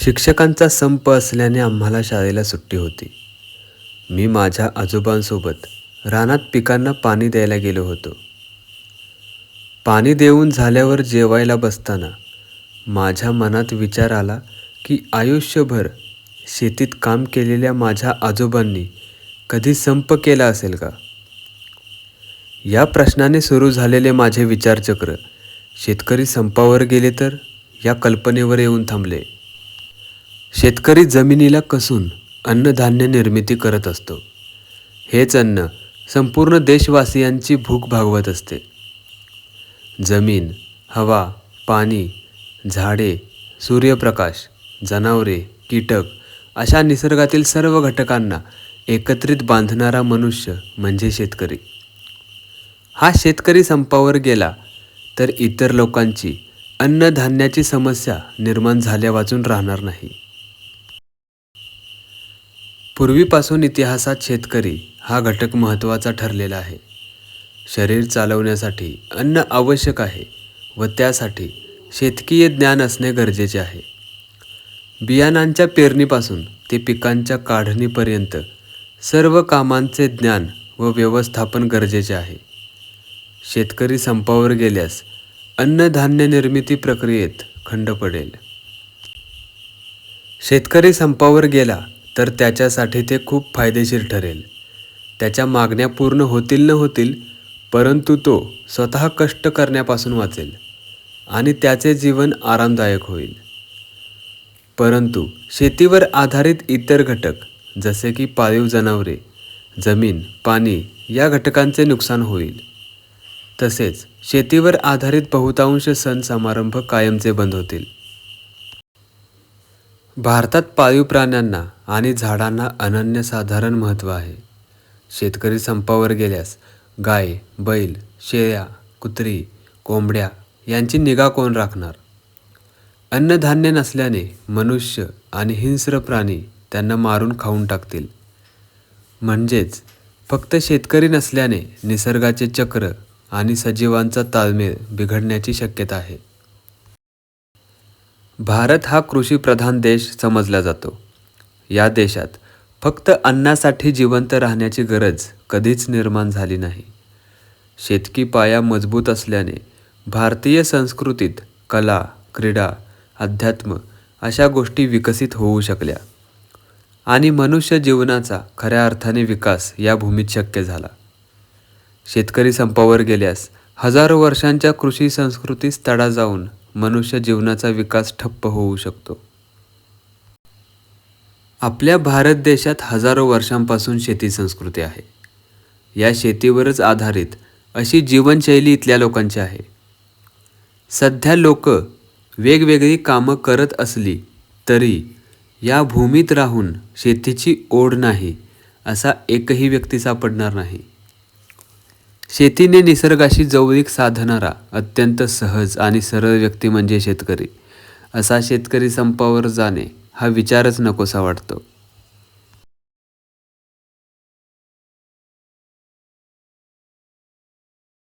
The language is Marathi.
शिक्षकांचा संप असल्याने आम्हाला शाळेला सुट्टी होती. मी माझ्या आजोबांसोबत रानात पिकांना पाणी द्यायला गेलो होतो. पाणी देऊन झाल्यावर जेवायला बसताना माझ्या मनात विचार आला की आयुष्यभर शेतीत काम केलेल्या माझ्या आजोबांनी कधी संप केला असेल का? या प्रश्नाने सुरू झालेले माझे विचारचक्र शेतकरी संपावर गेले तर या कल्पनेवर येऊन थांबले. शेतकरी जमिनीला कसून अन्नधान्य निर्मिती करत असतो. हेच अन्न संपूर्ण देशवासियांची भूक भागवत असते. जमीन, हवा, पाणी, झाडे, सूर्यप्रकाश, जनावरे, कीटक अशा निसर्गातील सर्व घटकांना एकत्रित बांधणारा मनुष्य म्हणजे शेतकरी. हा शेतकरी संपावर गेला तर इतर लोकांची अन्नधान्याची समस्या निर्माण झाल्यावाचून राहणार नाही. पूर्वीपासून इतिहासात शेतकरी हा घटक महत्त्वाचा ठरलेला आहे. शरीर चालवण्यासाठी अन्न आवश्यक आहे व त्यासाठी शेतकीय ज्ञान असणे गरजेचे आहे. बियाणांच्या पेरणीपासून ते पिकांच्या काढणीपर्यंत सर्व कामांचे ज्ञान व व्यवस्थापन गरजेचे आहे. शेतकरी संपावर गेल्यास अन्नधान्य निर्मिती प्रक्रियेत खंड पडेल. शेतकरी संपावर गेला तर त्याच्यासाठी ते खूप फायदेशीर ठरेल. त्याच्या मागण्या पूर्ण होतील न होतील, परंतु तो स्वतः कष्ट करण्यापासून वाचेल आणि त्याचे जीवन आरामदायक होईल. परंतु शेतीवर आधारित इतर घटक जसे की पाळीव जनावरे, जमीन, पाणी या घटकांचे नुकसान होईल. तसेच शेतीवर आधारित बहुतांश सण समारंभ कायमचे बंद होतील. भारतात पाळीव प्राण्यांना आणि झाडांना अनन्यसाधारण महत्त्व आहे. शेतकरी संपावर गेल्यास गाय, बैल, शेळ्या, कुत्री, कोंबड्या यांची निगा कोण राखणार? अन्नधान्य नसल्याने मनुष्य आणि हिंस्र प्राणी त्यांना मारून खाऊन टाकतील. म्हणजेच फक्त शेतकरी नसल्याने निसर्गाचे चक्र आणि सजीवांचा ताळमेळ बिघडण्याची शक्यता आहे. भारत हा कृषीप्रधान देश समजला जातो. या देशात फक्त अन्नासाठी जिवंत राहण्याची गरज कधीच निर्माण झाली नाही. शेतकी पाया मजबूत असल्याने भारतीय संस्कृतीत कला, क्रीडा, अध्यात्म अशा गोष्टी विकसित होऊ शकल्या आणि मनुष्य जीवनाचा खऱ्या अर्थाने विकास या भूमीत शक्य झाला. शेतकरी संपावर गेल्यास हजारो वर्षांच्या कृषी संस्कृतीस तडा जाऊन मनुष्य जीवनाचा विकास ठप्प होऊ शकतो. आपल्या भारत देशात हजारो वर्षांपासून शेती संस्कृती आहे. या शेतीवरच आधारित अशी जीवनशैली इथल्या लोकांची आहे. सध्या लोक वेगवेगळी कामं करत असली तरी या भूमीत राहून शेतीची ओढ नाही असा एकही व्यक्ती सापडणार नाही. शेतीने निसर्गाशी जवळीक साधणारा अत्यंत सहज आणि सरळ व्यक्ती म्हणजे शेतकरी. असा शेतकरी संपावर जाणे हा विचारच नकोसा वाटतो.